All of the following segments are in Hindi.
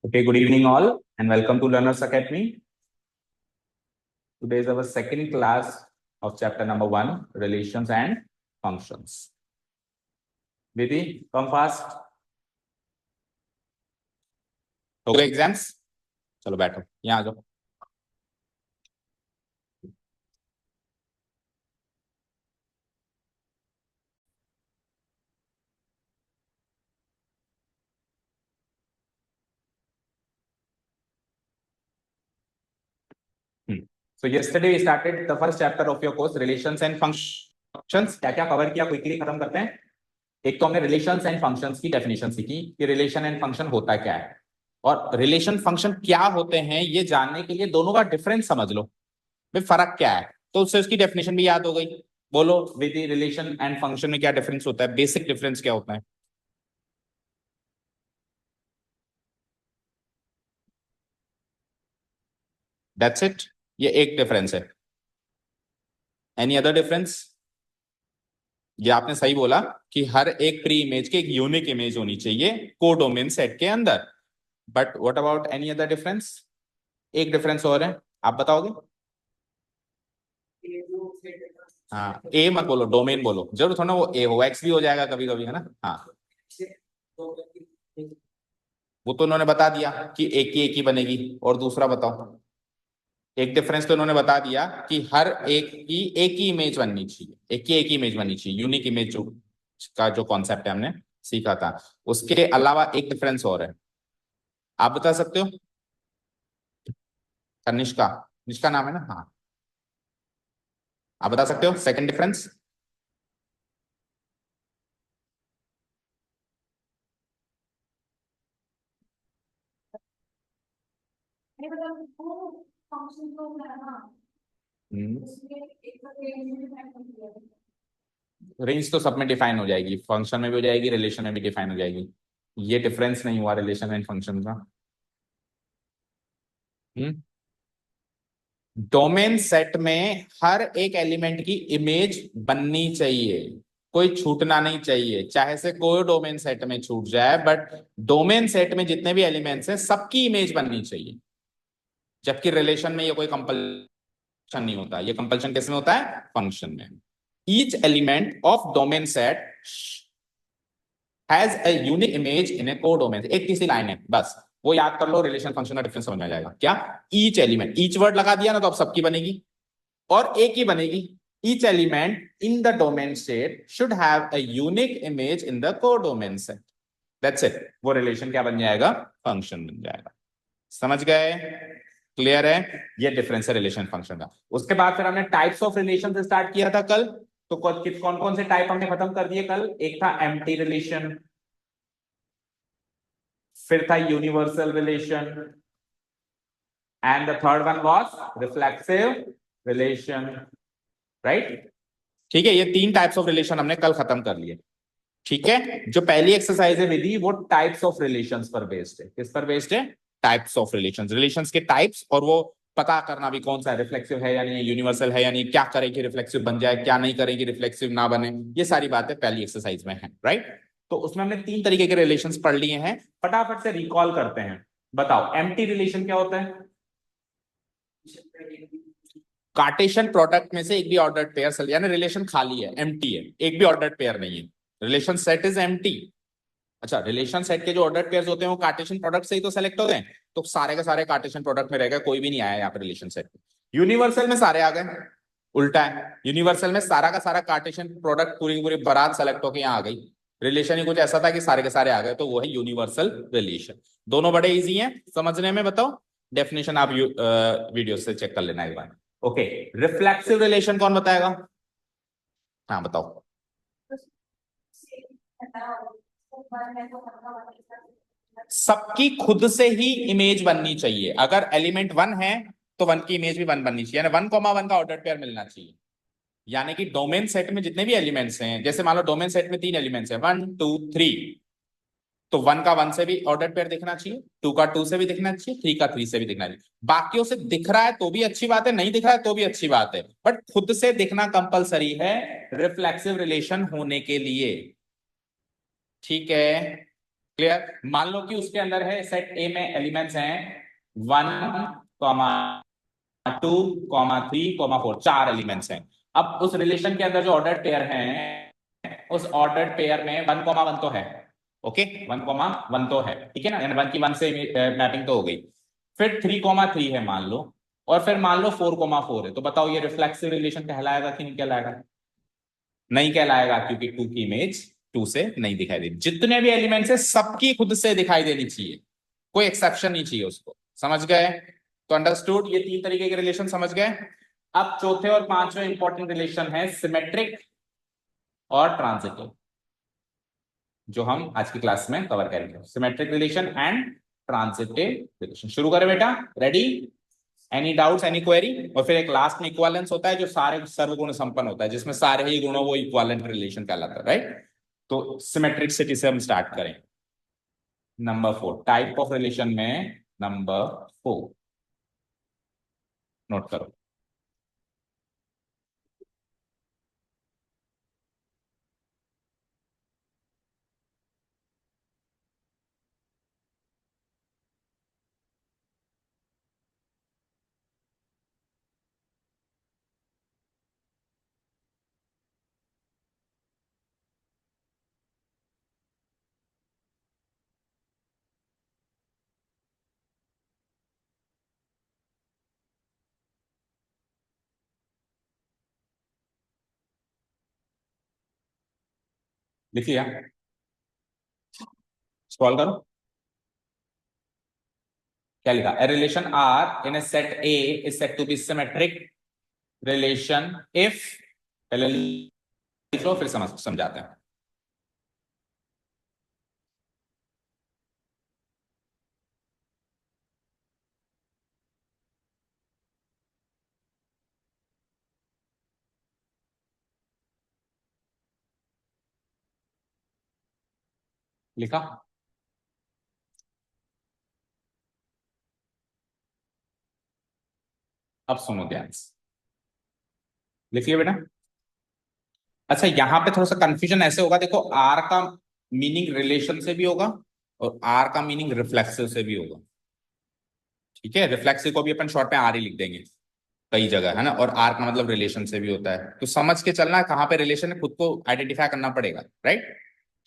Okay, good evening all and welcome to Learners Academy. Today is our second class of chapter number 1, Relations and Functions. Didi, come fast. हो गए एग्जाम्स? चलो बैठो, यहाँ आ जाओ. So yesterday we started the first chapter of your course, Relations and Functions. क्या क्या कवर किया, क्विकली खत्म करते हैं. एक तो हमने रिलेशंस एंड फंक्शंस की डेफिनेशन सीखी कि रिलेशन एंड फंक्शन होता क्या है, और रिलेशन फंक्शन क्या होते हैं ये जानने के लिए दोनों का डिफरेंस समझ लो, भाई फर्क क्या है, तो उससे उसकी डेफिनेशन भी याद हो गई. बोलो विद रिलेशन एंड फंक्शन में क्या डिफरेंस होता है, बेसिक डिफरेंस क्या होता है? दैट्स इट, ये एक डिफरेंस है. Any other difference? ये आपने सही बोला कि हर एक प्री इमेज की एक यूनिक इमेज होनी चाहिए कोडोमेन सेट के अंदर. But what about any other difference? एक डिफरेंस और है, आप बताओगे? हाँ, ए मत बोलो, डोमेन बोलो. जरूर थोड़ा वो ए हो, एक्स भी हो जाएगा कभी कभी, है ना. हाँ, वो तो उन्होंने बता दिया कि एक ही बनेगी. और दूसरा बताओ. एक डिफरेंस तो उन्होंने बता दिया कि हर एक ही इमेज बननी चाहिए, एक ही इमेज बननी चाहिए, यूनिक इमेज जो का जो कॉन्सेप्ट है हमने सीखा था. उसके अलावा एक डिफरेंस और है, आप बता सकते हो? निष्का, निष्का नाम है ना. हाँ, आप बता सकते हो सेकंड डिफरेंस? रेंज तो सब में डिफाइन हो जाएगी, फंक्शन में भी हो जाएगी, रिलेशन में भी डिफाइन हो जाएगी. ये डिफरेंस नहीं हुआ रिलेशन एंड फंक्शन का. डोमेन सेट में हर एक एलिमेंट की इमेज बननी चाहिए, कोई छूटना नहीं चाहिए. चाहे से कोई डोमेन सेट में छूट जाए, बट डोमेन सेट में जितने भी एलिमेंट्स हैं सबकी इमेज बननी चाहिए. जबकि रिलेशन में ये कोई कंपल्शन नहीं होता. ये कंपल्शन किसमें होता है? फंक्शन में. Each element of domain set has a unique image in A codomain. एक किसी लाइन है बस, वो याद कर लो, रिलेशन फंक्शन का डिफरेंस समझ में आ जाएगा. क्या? ईच एलिमेंट, ईच वर्ड लगा दिया ना तो अब सबकी बनेगी और एक ही बनेगी. Each element in the domain set should have a unique image in the codomain set. That's it. वो रिलेशन क्या बन जाएगा? फंक्शन बन जाएगा. समझ गए? क्लियर है? ये डिफरेंस है रिलेशन फंक्शन का. उसके बाद फिर हमने टाइप्स ऑफ रिलेशन से स्टार्ट किया था कल. तो कौन कौन से टाइप हमने खत्म कर दिए कल? एक था एम्प्टी रिलेशन, फिर था universal relation, and the third one was reflexive relation. Right? ठीक है, ये तीन टाइप्स ऑफ रिलेशन हमने कल खत्म कर लिए. ठीक है, जो पहली एक्सरसाइज है विधि, वो टाइप्स ऑफ रिलेशंस पर बेस्ड है. किस पर बेस्ड है? Types of relations. रिलेशंस के टाइप्स, और वो पता करना भी कौन सा रिफ्लेक्सिव है या नहीं, यूनिवर्सल है या नहीं, क्या करें रिफ्लेक्सिव बन जाए, क्या नहीं करें रिफ्लेक्सिव ना बने. ये सारी बातें पहली एक्सरसाइज में है. राइट? तो उसमें हमने तीन तरीके के रिलेशंस पढ़ लिए हैं. फटाफट से रिकॉल करते हैं. बताओ एम्प्टी रिलेशन क्या होता है? कार्टेशियन प्रोडक्ट में से एक भी ऑर्डर्ड पेयर, यानी रिलेशन खाली है, एम्प्टी है, एक भी ऑर्डर्ड पेयर नहीं है. Relation set is empty. अच्छा, रिलेशन सेट के जो ऑर्डर्ड पेयर्स होते हैं वो कार्टेशियन प्रोडक्ट से ही तो सेलेक्ट होते हैं. तो सारे के सारे कार्टेशियन प्रोडक्ट में रह गए, कोई भी नहीं आया यहाँ पे रिलेशन सेट में. यूनिवर्सल में सारे आ गए. उल्टा है, यूनिवर्सल में सारा का सारा कार्टेशियन प्रोडक्ट, पूरी की पूरी बारात सेलेक्ट होकर यहाँ आ गई. रिलेशन ही कुछ ऐसा था कि सारे के सारे आ गए, तो वो है यूनिवर्सल रिलेशन. दोनों बड़े इजी हैं समझने में. बताओ डेफिनेशन, आप वीडियो से चेक कर लेना एक बार. ओके, रिफ्लेक्सिव रिलेशन कौन बताएगा? हाँ बताओ. सबकी खुद से ही इमेज बननी चाहिए. अगर एलिमेंट वन है तो वन की इमेज भी वन बननी चाहिए, यानी 1,1 का ऑर्डर पेयर मिलना चाहिए. यानी कि डोमेन सेट में जितने भी एलिमेंट्स हैं, जैसे मान लो डोमेन सेट में तीन एलिमेंट्स हैं, 1 2 3, तो वन का वन से भी ऑर्डर पेयर दिखना चाहिए, टू का टू से भी दिखना चाहिए, थ्री का थ्री से भी दिखना चाहिए. बाकियों से दिख रहा है तो भी अच्छी बात है, नहीं दिख रहा है तो भी अच्छी बात है, बट खुद से दिखना कंपलसरी है रिफ्लेक्सिव रिलेशन होने के लिए. ठीक है? क्लियर। मान लो कि उसके अंदर है सेट ए में एलिमेंट्स हैं 1,2,3,4, 4 एलिमेंट्स हैं। अब उस रिलेशन के अंदर जो ऑर्डर्ड पेयर हैं, उस ऑर्डर्ड पेयर में 1,1 तो है। ओके, 1,1 तो है, ठीक है ना, यानी 1 की 1 से मैपिंग तो हो गई। फिर 3,3 है मान लो, और फिर मान लो 4,4 है। तो बताओ ये रिफ्लेक्सिव रिलेशन कहलाएगा कि नहीं कहलाएगा? नहीं कहलाएगा, क्योंकि 2 की इमेज 2 से नहीं दिखाई देती। जितने भी एलिमेंट्स है सबकी खुद से दिखाई देनी चाहिए, कोई एक्सेप्शन नहीं चाहिए उसको। समझ गए? तो अंडरस्टूड, ये 3 तरीके के रिलेशन समझ गए। अब चौथे और पांचवें इंपॉर्टेंट रिलेशन है सिमेट्रिक और ट्रांजिटिव, जो हम आज की क्लास में कवर करेंगे। Symmetric relation and transitive relation. शुरू करें बेटा, ready? Any doubts, any query? और फिर एक लास्ट में इक्वालेंस होता है, जो सारे सर्वगुण संपन्न होता है, जिसमें सारे ही गुणों वो इक्वालेंट रिलेशन कहलाता है, राइट? तो सिमेट्रिक सिटी से हम स्टार्ट करें। नंबर 4 टाइप ऑफ रिलेशन में, नंबर 4 नोट करो। लिखिए, स्क्रॉल करो। क्या लिखा? A relation R in A set A is said to be symmetric relation if, पहले लिख लो फिर समझाते हैं। लिखा? अब सुनो ध्यान से, लिखिए बेटा। अच्छा, यहां पे थोड़ा सा कंफ्यूजन ऐसे होगा, देखो आर का मीनिंग रिलेशन से भी होगा और आर का मीनिंग रिफ्लेक्सिव से भी होगा। ठीक है, रिफ्लेक्सिव को भी अपन शॉर्ट में आर ही लिख देंगे कई जगह, है ना। और आर का मतलब रिलेशन से भी होता है, तो समझ के चलना है कहाँ पे रिलेशन है, खुद को आइडेंटिफाई करना पड़ेगा, राइट?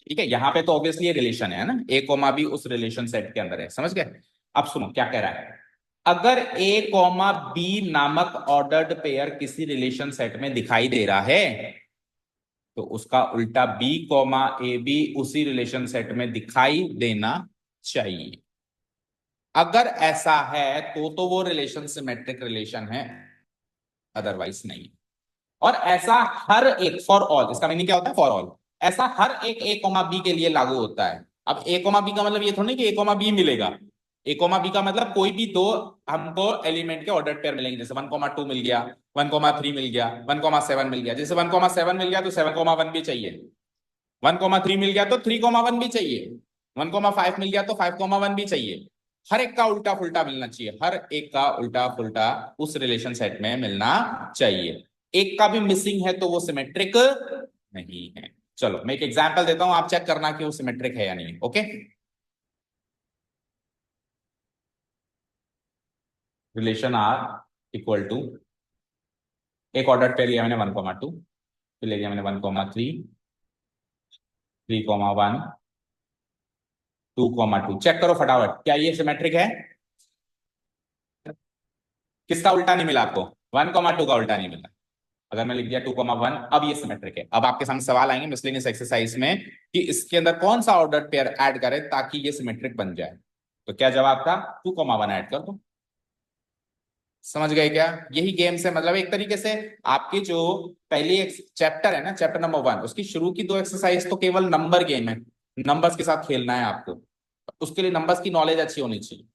ठीक है, यहाँ पे तो ऑब्वियसली ये रिलेशन है ना, ए कोमा बी उस रिलेशन सेट के अंदर है। समझ गए? अब सुनो क्या कह रहा है। अगर ए कोमा बी नामक ऑर्डर्ड पेयर किसी रिलेशन सेट में दिखाई दे रहा है, तो उसका उल्टा बी कोमा ए बी उसी रिलेशन सेट में दिखाई देना चाहिए। अगर ऐसा है तो वो रिलेशन सिमेट्रिक रिलेशन है, अदरवाइज नहीं। और ऐसा हर एक, फॉर ऑल, इसका मीनिंग क्या होता है? For all. ऐसा हर एक ए कोमा बी के लिए लागू होता है। अब ए कोमा बी का मतलब ये थोड़ा नहीं कि ए कोमा बी मिलेगा। ए कोमा बी का मतलब कोई भी दो हमको एलिमेंट के ऑर्डर पेयर मिलेंगे, जैसे 1,2 मिल गया, 1,3 मिल गया, 1,7 मिल गया। जैसे 1,7 मिल गया तो 7,1 भी चाहिए, 1,3 मिल गया तो 3,1 भी चाहिए, 1,5 मिल गया तो 5,1 भी चाहिए। हर एक का उल्टा फुल्टा मिलना चाहिए, हर एक का उल्टा फुल्टा उस रिलेशन सेट में मिलना चाहिए। एक का भी मिसिंग है तो वो सिमेट्रिक नहीं है। चलो मैं एक एग्जांपल देता हूं, आप चेक करना कि वो सिमेट्रिक है या नहीं। Okay, relation are equal to, एक ऑर्डर पेयर लिया मैंने 1,2, फिर ले लिया मैंने 1,3, 3,1, 2,2। चेक करो फटाफट, क्या ये सिमेट्रिक है? किसका उल्टा नहीं मिला आपको? 1,2 का उल्टा नहीं मिला। अगर मैं लिख दिया 2,1, अब ये सिमेट्रिक है। अब आपके सामने सवाल आएंगे मिसलेनियस एक्सरसाइज में कि इसके अंदर कौन सा ऑर्डर पेयर ऐड करें ताकि ये सिमेट्रिक बन जाए। तो क्या जवाब था? 2,1 ऐड कर दो। समझ गए क्या? यही गेम से मतलब एक तरीके से आपकी जो पहली एक चैप्टर है ना, चैप्टर नंबर 1, उसकी शुरू की 2 एक्सरसाइज तो केवल नंबर गेम है, नंबर्स के साथ खेलना है आपको। उसके लिए नंबर्स की नॉलेज अच्छी होनी चाहिए।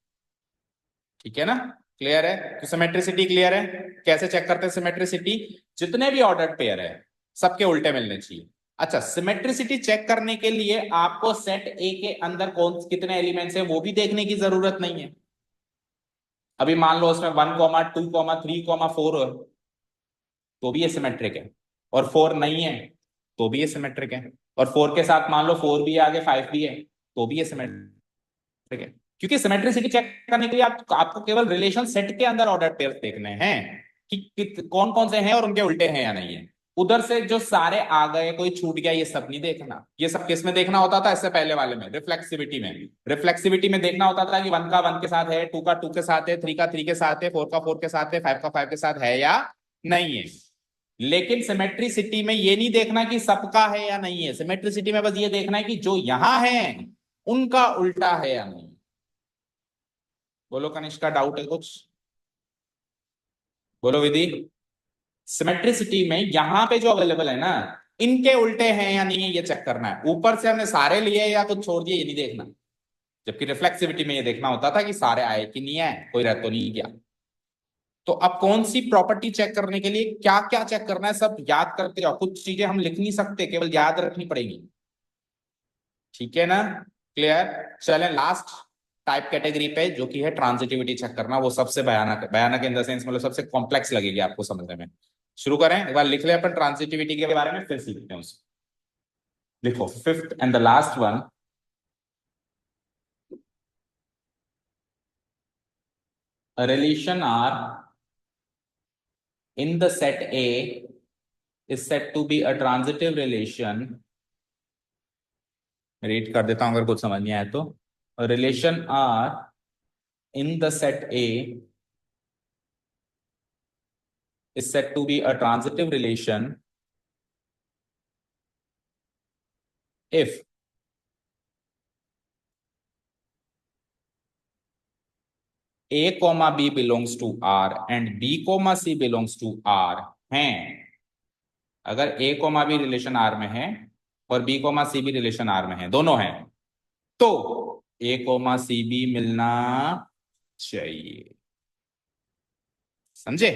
ठीक है ना? क्लियर है? तो सिमेट्रिसिटी क्लियर है? कैसे चेक करते हैं सिमेट्रिसिटी? जितने भी ऑर्डर्ड पेयर है सबके उल्टे मिलने चाहिए। अच्छा, सिमेट्रिसिटी चेक करने के लिए आपको सेट ए के अंदर कौन कितने एलिमेंट्स हैं वो भी देखने की जरूरत नहीं है। अभी मान लो उसमें 1,2,3,4 तो भी ये सिमेट्रिक है, और 4 नहीं है तो भी ये सिमेट्रिक है, और 4 के साथ मान लो 4 भी है आगे, 5 भी है तो भी ये सिमेट्रिक है, क्योंकि सिमेट्रिसिटी चेक करने के लिए आपको केवल रिलेशन सेट के अंदर ऑर्डर पेयर देखने हैं कि कौन कौन से हैं और उनके उल्टे हैं या नहीं है। उधर से जो सारे आ गए कोई छूट गया ये सब नहीं देखना। ये सब किस में देखना होता था इससे पहले वाले में, रिफ्लेक्सिविटी में। रिफ्लेक्सिविटी में देखना होता था कि 1 का 1 के साथ है, 2 का 2 के साथ है, 3 का 3 के साथ है, 4 का 4 के साथ है, 5 का 5 के साथ है या नहीं है। लेकिन सिमेट्रिसिटी में ये नहीं देखना कि सबका है या नहीं है, सिमेट्रिसिटी में बस ये देखना है कि जो यहां है उनका उल्टा है या नहीं। बोलो कनिष्क का डाउट है कुछ? बोलो विधि। सिमेट्रिसिटी में यहां पे जो अवेलेबल है ना इनके उल्टे हैं या नहीं है ये चेक करना है। ऊपर से हमने सारे लिए या कुछ छोड़ दिए ये नहीं देखना। जबकि रिफ्लेक्सिविटी में ये देखना होता था कि सारे आए कि नहीं आए, कोई रह तो नहीं गया। तो अब कौन सी प्रॉपर्टी चेक करने के लिए क्या क्या चेक करना है सब याद करते जाओ। कुछ चीजें हम लिख नहीं सकते, केवल याद रखनी पड़ेगी। ठीक है ना? क्लियर? चलें लास्ट टाइप कैटेगरी पे, जो कि है ट्रांजिटिविटी चेक करना। वो सबसे भयानक है, भयानक इन द सेंस मतलब सबसे कॉम्प्लेक्स लगेगी आपको समझने में। शुरू करें, एक बार लिख ले अपन ट्रांजिटिविटी के बारे में, फिर सीखते हैं उसे। लिखो fifth and the last one, a relation R in the set A is said to be a transitive relation. Read कर देता हूं अगर कुछ समझ नहीं आया तो। Relation R in the set A is said to be a transitive relation if A, B belongs to R and B, C belongs to R हैं। अगर A, B रिलेशन R में है और B, C भी रिलेशन R में है, दोनों हैं, तो A, C भी मिलना चाहिए। समझे?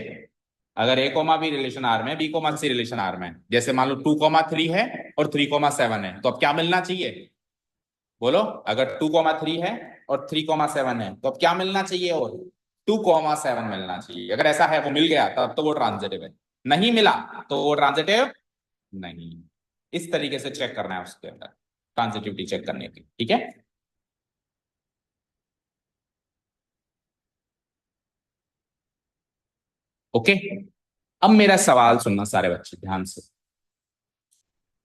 अगर A, B रिलेशन R में, B, C रिलेशन R में, जैसे मान लो 2, 3 है और 3, 7 है, तो अब क्या मिलना चाहिए? बोलो। अगर 2, 3 है और 3, 7 है तो अब क्या मिलना चाहिए? और 2, 7 मिलना चाहिए। अगर ऐसा है, वो मिल गया तब तो वो ट्रांजिटिव है। नहीं मिला तो वो ट्रांजिटिव नहीं। इस तरीके से चेक करना है उसके अंदर, ट्रांजिटिविटी चेक करने की। ठीक है? ओके। अब मेरा सवाल सुनना सारे बच्चे ध्यान से।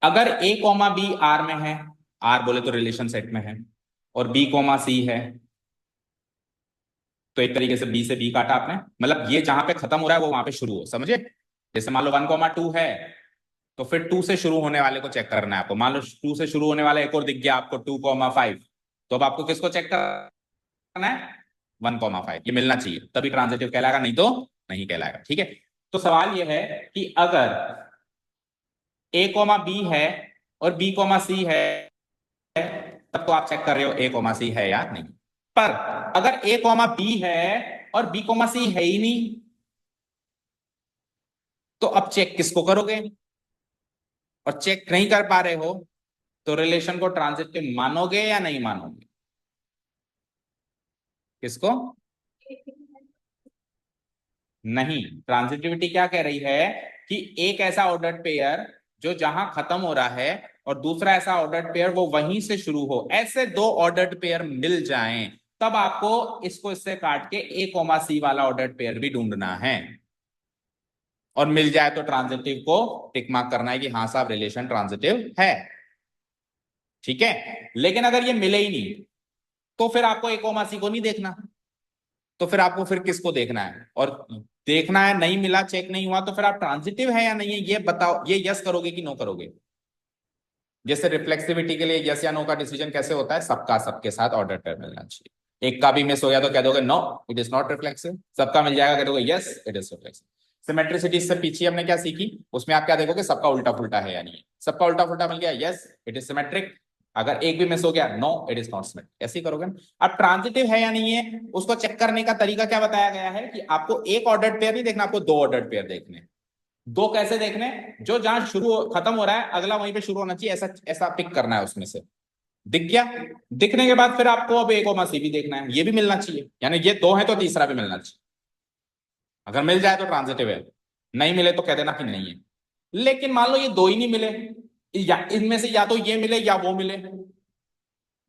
अगर A, B R में है, R बोले तो रिलेशन सेट में है, और B, C है, तो एक तरीके से B से B काटा आपने, मतलब ये जहां पे खत्म हो रहा है वो वहां पे शुरू हो। समझे? जैसे मान लो 1, 2 है, तो फिर 2 से शुरू होने वाले को चेक करना है आपको। मान लो 2 से शुरू होने वाला एक और दिख गया आपको, 2, 5, तो अब आपको किसको चेक करना है? 1, 5। ये मिलना चाहिए तभी ट्रांजिटिव कहलाएगा, नहीं तो नहीं कहलाएगा। ठीक है? तो सवाल ये है कि अगर A, B है और B, C है, तब तो आप चेक कर रहे हो A, C है या नहीं। पर अगर A, B है और B, C है ही नहीं, तो अब चेक किसको करोगे? और चेक नहीं कर पा रहे हो तो रिलेशन को ट्रांजिटिव मानोगे या नहीं मानोगे? किसको? नहीं। ट्रांजिटिविटी क्या कह रही है कि एक ऐसा ऑर्डर्ड पेयर जो जहां खत्म हो रहा है और दूसरा ऐसा ऑर्डर्ड पेयर वो वहीं से शुरू हो, ऐसे दो ऑर्डर्ड पेयर मिल जाएं, तब आपको इसको इससे काट के A, C वाला ऑर्डर्ड पेयर भी ढूंढना है। और मिल जाए तो ट्रांजिटिव को टिक मार्क करना है कि हाँ साहब रिलेशन ट्रांजिटिव है। ठीक है? लेकिन अगर ये मिले ही नहीं तो फिर आपको A, C को नहीं देखना। तो फिर आपको फिर किसको देखना है? और देखना है, नहीं मिला, चेक नहीं हुआ, तो फिर आप ट्रांजिटिव है या नहीं है ये बताओ। ये यस करोगे कि नो करोगे? जैसे रिफ्लेक्सिविटी के लिए यस या नो का डिसीजन कैसे होता है? सबका सबके साथ ऑर्डर पेयर मिलना चाहिए। एक का भी मिस हो गया तो कह दोगे no it is not reflexive. सबका मिल जाएगा कह दोगे yes it is reflexive. Symmetricity से पीछे हमने क्या सीखी, उसमें आप क्या देखोगे? सबका उल्टा फुल्टा है या नहीं है। सबका उल्टा फुल्टा मिल गया यस इट इज सिमेट्रिक। अगर एक भी मिस हो गया no it is not symmetric. ऐसे ही करोगे। अब ट्रांजिटिव है या नहीं है उसको चेक करने का तरीका क्या बताया गया है कि आपको एक ऑर्डर्ड पेयर नहीं देखना, आपको दो ऑर्डर्ड पेयर देखने। दो कैसे देखने? जो जहां खत्म हो रहा है अगला वहीं पे शुरू होना चाहिए, ऐसा ऐसा पिक करना है उसमें से। दिख गया? दिखने के बाद फिर आपको अब A, C भी देखना है, ये भी मिलना चाहिए। यानी ये दो है तो तीसरा भी मिलना चाहिए। अगर मिल जाए तो ट्रांजिटिव है, नहीं मिले तो कह देना कि नहीं है। लेकिन मान लो ये दो ही नहीं मिले, या इनमें से या तो ये मिले या वो मिले,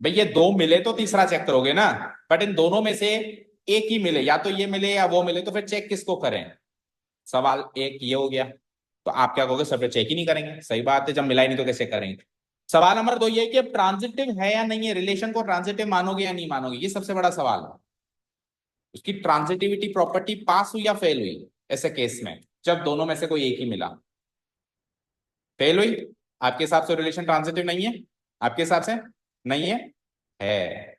भाई ये दो मिले तो तीसरा चेक करोगे ना, बट इन दोनों में से एक ही मिले, या तो ये मिले या वो मिले, तो फिर चेक किसको करें? सवाल एक ये हो गया। तो आप क्या कहोगे, सब चेक ही नहीं करेंगे, सही बात है, जब मिला ही नहीं तो कैसे करेंगे। सवाल नंबर दो ये है कि अब ट्रांजिटिव है या नहीं है, रिलेशन को ट्रांजिटिव मानोगे या नहीं मानोगे, ये सबसे बड़ा सवाल है। उसकी ट्रांजिटिविटी प्रॉपर्टी पास हुई या फेल हुई ऐसे केस में, जब दोनों में से कोई एक ही मिला? फेल हुई। आपके हिसाब से रिलेशन ट्रांजिटिव नहीं है? आपके हिसाब से नहीं है? है।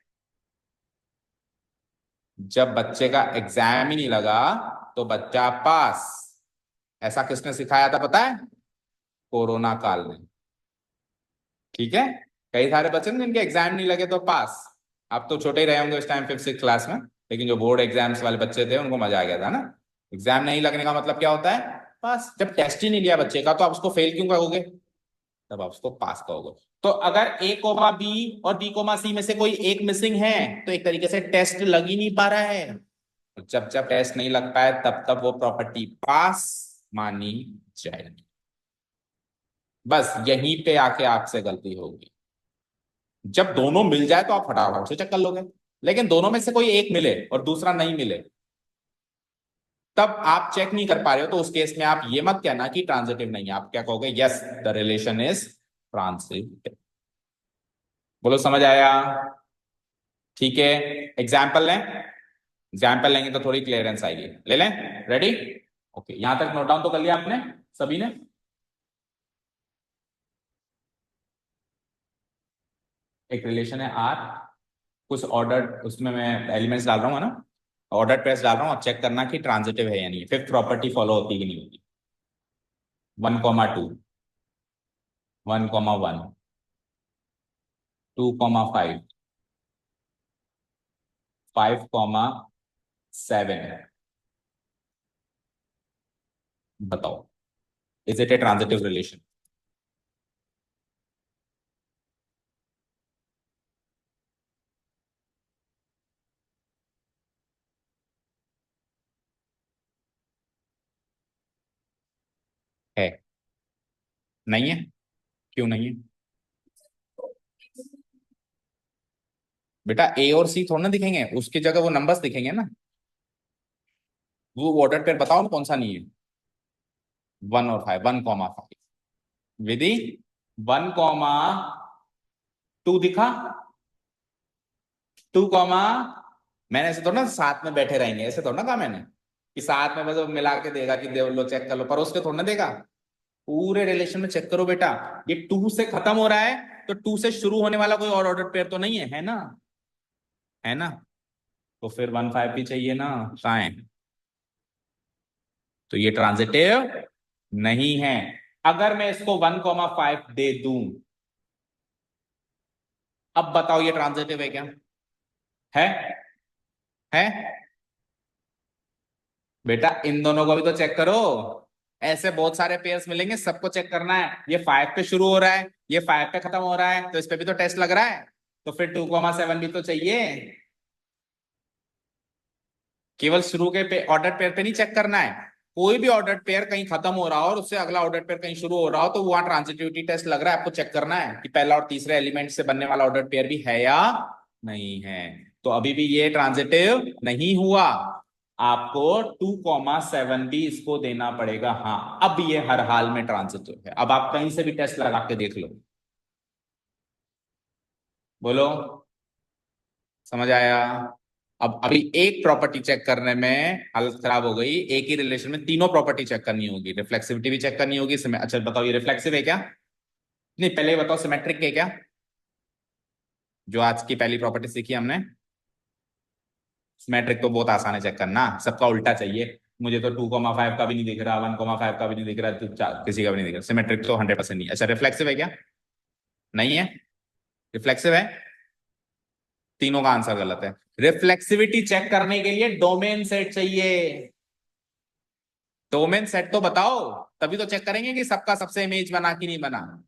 जब बच्चे का एग्जाम ही नहीं लगा तो बच्चा पास। ऐसा किसने सिखाया था पता है? कोरोना काल में। ठीक है। कई सारे बच्चे ना जिनके एग्जाम नहीं लगे तो पास। आप तो छोटे ही रहे होंगे उस टाइम, 5th 6th क्लास में, लेकिन जो बोर्ड एग्जाम्स वाले बच्चे थे उनको मजा आ गया था ना। एग्जाम नहीं लगने का मतलब क्या होता है? पास। जब टेस्ट ही नहीं लिया बच्चे का तो आप उसको फेल क्यों कहोगे? तब आप उसको पास कहोगे। तो अगर ए कोमा बी और बी कोमा सी में से कोई एक मिसिंग है तो एक तरीके से टेस्ट लग ही नहीं पा रहा है। जब जब टेस्ट नहीं लग पाए तब तब वो प्रॉपर्टी पास मानी जाएगी। बस यहीं पे आके आपसे गलती होगी। जब दोनों मिल जाए तो आप फटाफट से चेक कर लोगे, लेकिन दोनों में से कोई एक मिले और दूसरा नहीं मिले, तब आप चेक नहीं कर पा रहे हो, तो उस केस में आप ये मत कहना कि ट्रांजिटिव नहीं है, आप क्या कहोगे, yes the relation is transitive. बोलो समझ आया? ठीक है। एग्जाम्पल लें? एग्जाम्पल लेंगे तो थोड़ी क्लियरेंस आएगी, ले लें? रेडी? ओके, यहां तक नोट डाउन तो कर लिया आपने सभी ने? एक रिलेशन है आर, कुछ ऑर्डर उसमें मैं एलिमेंट्स डाल रहा हूँ ना, ऑर्डर पेयर्स डाल रहा हूँ, अब चेक करना कि ट्रांजिटिव है या नहीं, फिफ्थ प्रॉपर्टी फॉलो होती है कि नहीं होती। 1,2, 1,1, 2,5, 5,7। बताओ, is it A transitive relation? है? नहीं है? क्यों नहीं है? बेटा ए और सी थोड़ा ना दिखेंगे, उसकी जगह वो नंबर्स दिखेंगे ना। वो ऑर्डर पेयर बताओ ना कौन सा नहीं है। 1 और 5, 1,5 विधि। 1,2 दिखा? 2, मैंने ऐसे थोड़ा ना साथ में बैठे रहेंगे, ऐसे थोड़ा ना कहा मैंने कि साथ में बस वो मिला के देगा कि दे लो चेक कर लो, पर उसके थोड़ा ना देगा। पूरे रिलेशन में चेक करो बेटा, ये 2 से खत्म हो रहा है तो 2 से शुरू होने वाला कोई और ऑर्डर पेयर तो नहीं है, है ना? है ना? तो फिर 1,5 भी चाहिए ना, कहाँ है? तो ये ट्रांजिटिव नहीं है। अगर मैं इसको 1,5 दे दूं, अब बताओ ये ट्रांजिटिव है क्या? है? है? बेटा इन दोनों को भी तो चेक करो। ऐसे बहुत सारे पेयर्स मिलेंगे, सबको चेक करना है, ये 5 पे शुरू हो रहा है, ये 5 पे खत्म हो रहा है, तो इस पे भी तो टेस्ट लग रहा है। तो फिर 2,7 भी तो चाहिए। केवल शुरू के पे ऑर्डर पेयर पे नहीं चेक करना है, कोई भी ऑर्डर पेयर कहीं खत्म हो रहा हो और उससे अगला ऑर्डर पेयर कहीं शुरू हो रहा हो तो वहां ट्रांजिटिविटी टेस्ट लग रहा है, आपको चेक करना है कि पहला और तीसरे एलिमेंट से बनने वाला ऑर्डर पेयर भी है या नहीं है। तो अभी भी ये ट्रांजिटिव नहीं हुआ, आपको 2,7 भी इसको देना पड़ेगा। हाँ, अब ये हर हाल में ट्रांजिटिव है, अब आप कहीं से भी टेस्ट लगा के देख लो। बोलो समझ आया? अब अभी एक प्रॉपर्टी चेक करने में हालत खराब हो गई, एक ही रिलेशन में तीनों प्रॉपर्टी चेक करनी होगी, रिफ्लेक्सिविटी भी चेक करनी होगी, अच्छा बताओ ये रिफ्लेक्सिव है क्या? नहीं पहले ये बताओ सिमेट्रिक है क्या, जो आज की पहली प्रॉपर्टी सीखी हमने। सिमेट्रिक तो बहुत आसान है चेक करना, सबका उल्टा चाहिए। मुझे तो 2,5 का भी नहीं दिख रहा, 1,5 का भी नहीं दिख रहा, तो किसी का भी नहीं दिख रहा, सिमेट्रिक तो 100% नहीं है। अच्छा रिफ्लेक्सिव है क्या? नहीं है? रिफ्लेक्सिव है? तीनों का आंसर गलत है। रिफ्लेक्सिविटी चेक करने के लिए डोमेन सेट चाहिए। डोमेन सेट तो बताओ, तभी तो चेक करेंगे कि सबका सबसे इमेज बना कि नहीं बना।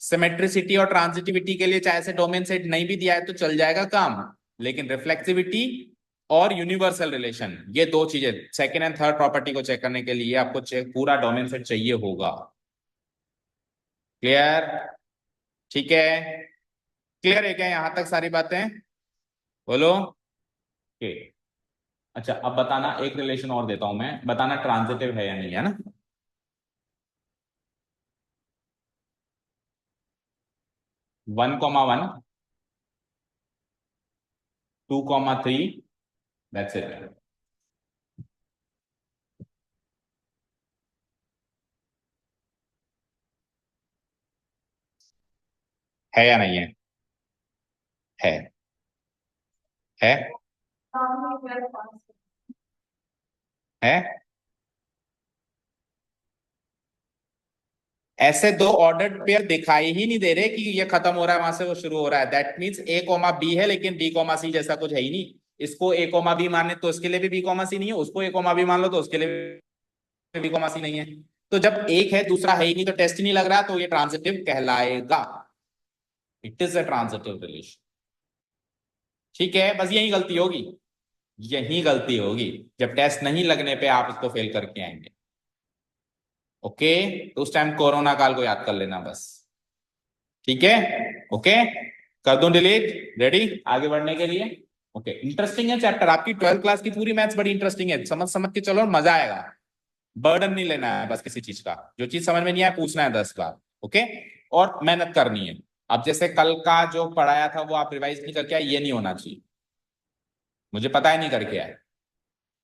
सिमेट्रिसिटी और ट्रांजिटिविटी के लिए चाहे से डोमेन सेट नहीं भी दिया है तो चल जाएगा काम, लेकिन रिफ्लेक्सिविटी और यूनिवर्सल रिलेशन, ये दो चीजें सेकेंड एंड थर्ड प्रॉपर्टी को चेक करने के लिए आपको चेक पूरा डोमेन सेट चाहिए होगा। क्लियर? ठीक है। क्लियर है क्या यहां तक सारी बातें? बोलो। ओके। अच्छा अब बताना, एक रिलेशन और देता हूं मैं, बताना ट्रांजिटिव है या नहीं, है ना? 1,1, 2,3, दैट्स इट। है या नहीं है? है। है। है। ऐसे दो ऑर्डर्ड पेयर दिखाई ही नहीं दे रहे कि ये खत्म हो रहा है वहां से वो शुरू हो रहा है। That means A comma B है, लेकिन बी कोमा सी जैसा कुछ है ही नहीं। इसको ए कोमा बी माने तो उसके लिए भी बी कोमा सी नहीं है, उसको ए कोमा बी मान लो तो उसके लिए भी बी कोमा सी नहीं है। तो जब एक है दूसरा है ही नहीं तो टेस्ट ही नहीं लग रहा, तो ये ट्रांजिटिव कहलाएगा। It is a transitive relation. ठीक है, बस यही गलती होगी। यही गलती होगी, जब टेस्ट नहीं लगने पे आप इसको फेल करके आएंगे। ओके। तो उस टाइम कोरोना काल को याद कर लेना बस। ठीक है। ओके। कर दूं डिलीट? रेडी आगे बढ़ने के लिए? ओके। इंटरेस्टिंग है चैप्टर, आपकी 12th क्लास की पूरी मैथ्स बड़ी इंटरेस्टिंग है, समझ समझ के चलो, मजा आएगा। बर्डन नहीं लेना है बस किसी चीज का, जो चीज समझ में नहीं आया पूछना है 10 बार। ओके। और मेहनत करनी है। अब जैसे कल का जो पढ़ाया था वो आप रिवाइज नहीं करके आए, ये नहीं होना चाहिए। मुझे पता है नहीं करके आए।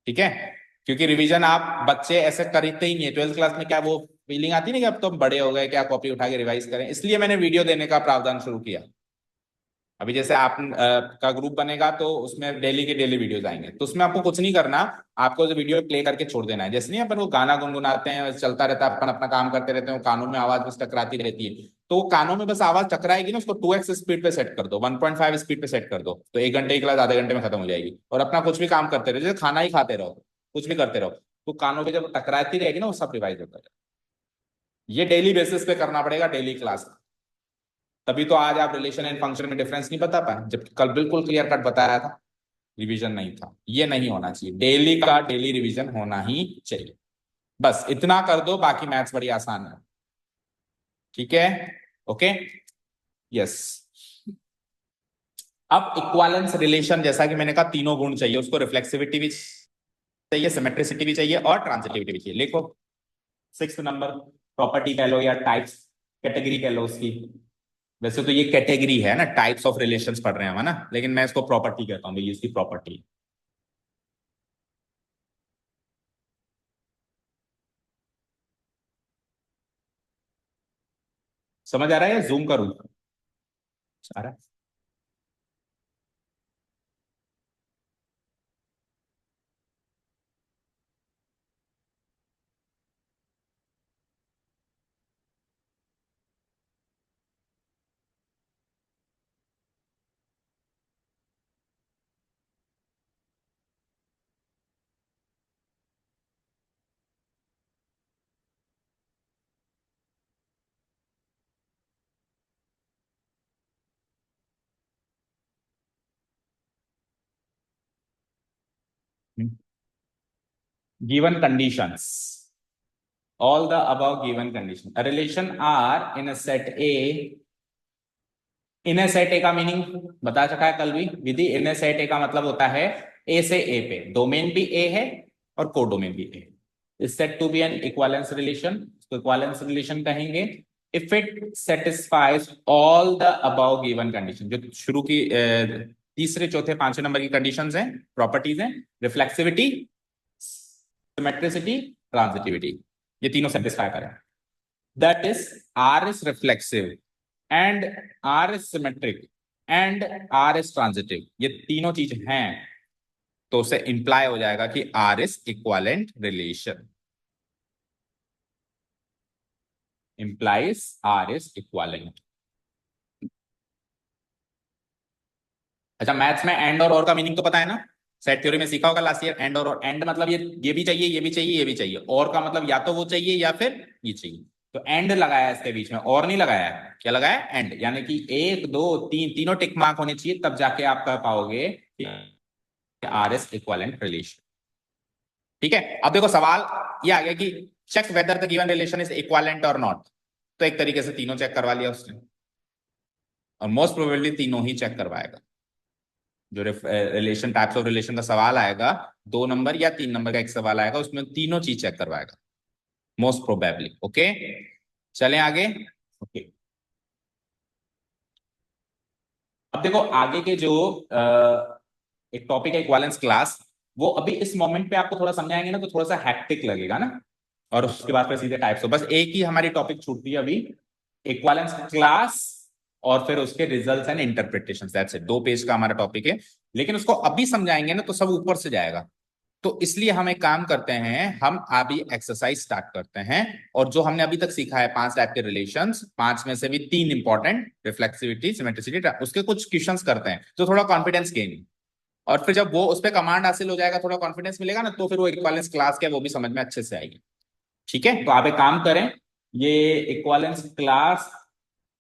ठीक है। क्योंकि रिवीजन आप बच्चे ऐसे करते ही नहीं है 12th क्लास में, क्या वो फीलिंग आती नहीं कि अब तो हम बड़े हो गए, क्या कॉपी उठा के रिवाइज करें, इसलिए मैंने वीडियो देने का प्रावधान शुरू किया। अभी जैसे आप का ग्रुप बनेगा तो उसमें डेली के डेली वीडियोस आएंगे, तो उसमें आपको कुछ नहीं करना। आपको जो वीडियो प्ले करके छोड़ देना है, जैसे नहीं अपन वो गाना गुनगुनाते हैं चलता रहता है, अपन अपना काम करते रहते हैं, कानों में आवाज बस टकराती रहती है। तो वो कानों में बस आवाज टकराएगी ना, उसको 2x स्पीड पे सेट कर दो, 1.5 स्पीड पे सेट कर दो, तो 1 घंटे की क्लास आधे घंटे में खत्म हो जाएगी। और अपना कुछ भी काम करते रहो, जैसे खाना ही खाते रहो, कुछ भी करते रहो, तो कानों पे जब टकराती रहेगी ना वो सब रिवाइज होता है। ये डेली बेसिस पे करना पड़ेगा, डेली क्लास। तभी तो आज आप रिलेशन एंड फंक्शन में डिफरेंस नहीं बता पाए, जबकि कल बिल्कुल क्लियर कट बताया था। रिवीजन नहीं था, ये नहीं होना चाहिए, डेली का डेली रिवीजन होना ही चाहिए। बस इतना कर दो, बाकी मैथ्स बड़ी आसान है। ठीक है। ओके। यस। अब इक्वालेंस रिलेशन, जैसा कि मैंने कहा तीनों गुण चाहिए उसको, रिफ्लेक्सिविटी भी चाहिए, सिमेट्रिसिटी भी चाहिए और ट्रांजिटिविटी भी चाहिए। लिखो 6 नंबर, प्रॉपर्टी कह लो या टाइप्स, कैटेगरी कह लो उसकी। वैसे तो ये कैटेगरी है ना, टाइप्स ऑफ रिलेशंस पढ़ रहे हैं हम, है ना, लेकिन मैं इसको प्रॉपर्टी कहता हूँ, ये इसकी प्रॉपर्टी। समझ आ रहा है या जूम करूं? आ रहा है? Given conditions, all the above given condition, a relation R in a set A, in A set ए का मीनिंग बता चुका है कल भी विधि। इन ए सेट ए का मतलब होता है ए से ए पे डोमेन भी ए है और कोडोमेन भी A. Is said to be an equivalence relation, इसको इक्वालेंस रिलेशन कहेंगे if it satisfies all the above given condition. जो शुरू की तीसरे चौथे पांचवें नंबर की कंडीशंस हैं, प्रॉपर्टीज हैं, रिफ्लेक्सिविटी, सिमेट्रिसिटी, ट्रांजिटिविटी, ये तीनों सेटिस्फाई करें। That is R is reflexive and R is symmetric and R is transitive, ये तीनों चीज हैं, तो उसे इंप्लाई हो जाएगा कि R is equivalent relation, implies R is equivalent. अच्छा मैथ्स में एंड और का मीनिंग तो पता है ना, सेट थ्योरी में सीखा होगा लास्ट ईयर। एंड और एंड मतलब ये भी चाहिए, ये भी चाहिए, ये भी चाहिए, और का मतलब या तो वो चाहिए या फिर ये चाहिए। तो एंड लगाया इसके बीच में, और नहीं लगाया है, क्या लगाया है? एंड, यानी कि एक दो तीन तीनों टिक मार्क होने चाहिए, तब जाके आप कह पाओगे आर एस इक्वालेंट रिलेशन। ठीक है। अब देखो सवाल ये आ गया कि check whether the given relation is equivalent और नॉट। तो एक तरीके से तीनों चेक करवा लिया उसने। और मोस्ट प्रोबेबली तीनों ही चेक करवाएगा। जो रिलेशन टाइप्स ऑफ रिलेशन का सवाल आएगा, 2 नंबर या 3 नंबर का एक सवाल आएगा, उसमें तीनों चीज चेक करवाएगा मोस्ट प्रोबेबली। ओके, चलें आगे। ओके, अब देखो आगे के जो एक टॉपिक है इक्विवेलेंस क्लास, वो अभी इस मोमेंट पे आपको थोड़ा समझाएंगे ना तो थोड़ा सा हैक्टिक लगेगा ना, और उसके बाद फिर सीधे टाइप्स हो, बस एक ही हमारी टॉपिक छूटती है अभी, इक्विवेलेंस क्लास और फिर उसके results and interpretation. That's it, 2 page का हमारा टॉपिक है, लेकिन उसको अभी समझाएंगे ना तो सब ऊपर से जाएगा। तो इसलिए हम एक काम करते हैं, हम अभी एक्सरसाइज स्टार्ट करते हैं, और जो हमने अभी तक सीखा है 5 टाइप के रिलेशंस, 5 में से भी 3 इंपॉर्टेंट, रिफ्लेक्सिविटी, सिमेट्रिसिटी, उसके कुछ क्वेश्चंस करते हैं तो थोड़ा कॉन्फिडेंस गेन, और फिर जब वो उस पर कमांड हासिल हो जाएगा, थोड़ा कॉन्फिडेंस मिलेगा ना, तो फिर वो इक्विवेलेंस क्लास क्या वो भी समझ में अच्छे से आएगी। ठीक है, तो आप एक काम करें, ये इक्विवेलेंस क्लास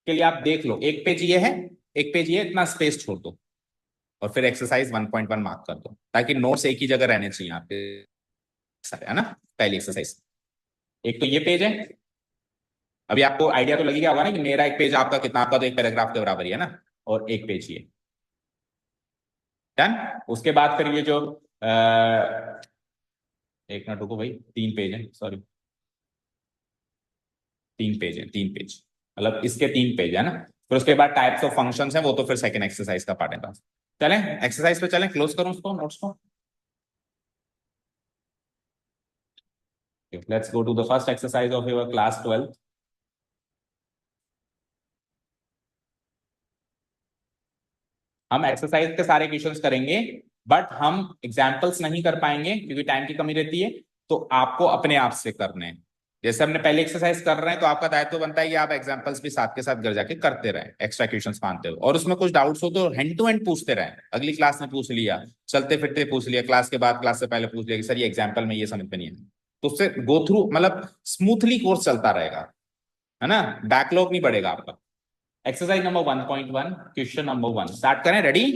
के लिए आप देख लो, 1 पेज ये है, 1 पेज ये, इतना स्पेस छोड़ दो, और फिर एक्सरसाइज 1.1 मार्क कर दो, ताकि नोट्स एक ही जगह रहने चाहिए आपके, है ना। पहली एक्सरसाइज, एक तो ये पेज है, अभी आपको आइडिया तो लग गया होगा ना कि मेरा 1 पेज आपका कितना, आपका तो एक पैराग्राफ के बराबर ही है ना, और 1 पेज ये डन। उसके बाद फिर ये जो एक मिनट रुको भाई, 3 पेज है, सॉरी, 3 पेज है, 3 पेज, मतलब इसके 3 पेज है ना। फिर उसके बाद टाइप्स ऑफ फंक्शंस हैं, वो तो फिर सेकंड एक्सरसाइज का पार्ट है। चलें एक्सरसाइज पे चलें, क्लोज करूं उसको, नोट्स को। Let's go to the first exercise of your class 12। हम एक्सरसाइज के सारे क्वेश्चंस करेंगे, बट हम एग्जाम्पल्स नहीं कर पाएंगे क्योंकि टाइम की कमी रहती है, तो आपको अपने आप से करने हैं। जैसे हमने पहले एक्सरसाइज कर रहे हैं, तो आपका दायित्व बनता है कि आप एग्जाम्पल्स भी साथ के साथ घर जाके करते रहें, एक्स्ट्रा क्वेश्चंस मानते हो, और उसमें कुछ डाउट्स हो तो हैंड टू हैंड पूछते रहें। अगली क्लास में पूछ लिया, चलते फिरते पूछ लिया, क्लास के बाद, क्लास से पहले पूछ लिया कि सर ये एग्जाम्पल में ये समझ में नहीं है, तो उससे गो थ्रू, मतलब स्मूथली कोर्स चलता रहेगा, है ना, बैकलॉग नहीं बढ़ेगा आपका। Exercise number 1.1, question number 1, start करें, रेडी।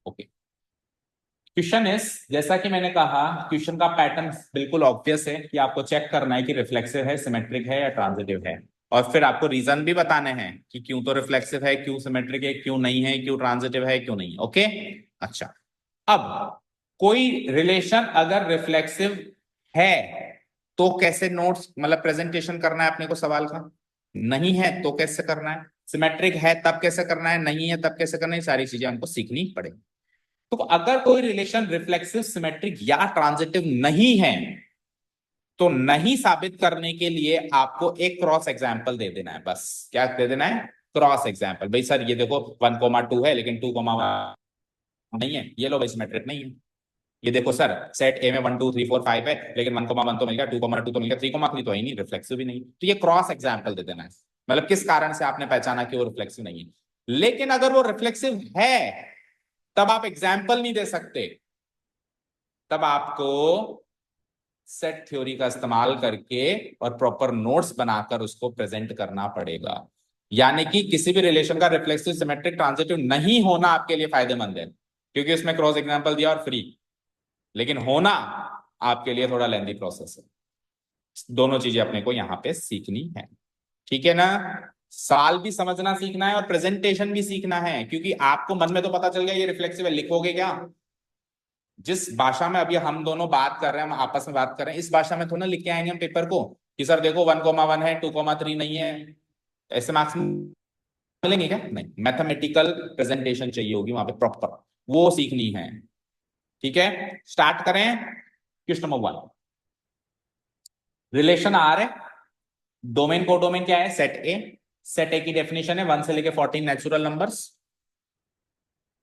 ओके, क्वेश्चन इज, जैसा कि मैंने कहा, क्वेश्चन का पैटर्न बिल्कुल ऑब्वियस है कि आपको चेक करना है कि रिफ्लेक्सिव है, सिमेट्रिक है या ट्रांजिटिव है, और फिर आपको रीजन भी बताने हैं कि क्यों तो रिफ्लेक्सिव है, क्यों सिमेट्रिक है, क्यों नहीं है, क्यों ट्रांजिटिव है, क्यों नहीं है। ओके, अच्छा, अब कोई रिलेशन अगर रिफ्लेक्सिव है तो कैसे नोट्स, मतलब प्रेजेंटेशन करना है अपने को सवाल का, नहीं है तो कैसे करना है, सिमेट्रिक है तब कैसे करना है, नहीं है तब कैसे करना है, सारी चीजें हमको सीखनी पड़ेगी। तो अगर कोई रिलेशन रिफ्लेक्सिव, सिमेट्रिक या ट्रांजिटिव नहीं है, तो नहीं साबित करने के लिए आपको एक क्रॉस एग्जाम्पल दे देना है, बस क्या दे देना है, क्रॉस एग्जाम्पल। भाई सर ये देखो 1,2 है लेकिन 2,1 नहीं है, ये लो भाई सिमेट्रिक नहीं है। ये देखो सर सेट ए में 1 2 3 4 5 है, लेकिन 1,1 तो मिल गया, 2,2 तो मिल गया, 3,3 तो है ही नहीं, रिफ्लेक्सिव भी नहीं, तो ये क्रॉस एग्जाम्पल दे देना है, मतलब किस कारण से आपने पहचाना कि वो रिफ्लेक्सिव नहीं है। लेकिन अगर वो रिफ्लेक्सिव है, तब आप एग्जाम्पल नहीं दे सकते, तब आपको सेट थ्योरी का इस्तेमाल करके और प्रॉपर नोट्स बनाकर उसको प्रेजेंट करना पड़ेगा। यानी कि किसी भी रिलेशन का रिफ्लेक्सिव, सिमेट्रिक, ट्रांजिटिव नहीं होना आपके लिए फायदेमंद है, क्योंकि उसमें क्रॉस एग्जाम्पल दिया और फ्री, लेकिन होना आपके लिए थोड़ा लेंदी प्रोसेस है। दोनों चीजें अपने को यहां पे सीखनी है, ठीक है ना। सवाल भी समझना सीखना है और प्रेजेंटेशन भी सीखना है, क्योंकि आपको मन में तो पता चल गया ये रिफ्लेक्सिव है, लिखोगे क्या, जिस भाषा में अभी हम दोनों बात कर रहे हैं, हम आपस में बात कर रहे हैं, इस भाषा में थोड़ा लिख के आएंगे हम पेपर को कि सर देखो 1,1 है, 2,3 नहीं है, ऐसे मार्क्स मिलेंगे क्या, नहीं, मैथमेटिकल प्रेजेंटेशन चाहिए होगी वहां पे प्रॉपर, वो सीखनी है। ठीक है, स्टार्ट करें। क्वेश्चन नंबर 1, रिलेशन आर है, डोमेन को डोमेन क्या है, सेट ए, सेट ए की डेफिनेशन है 1 से लेके 14 नेचुरल नंबर्स।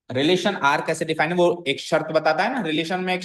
रिलेशन आर कैसे डिफाइन है, वो एक शर्त बताता है ना, रिलेशन में एक शर्त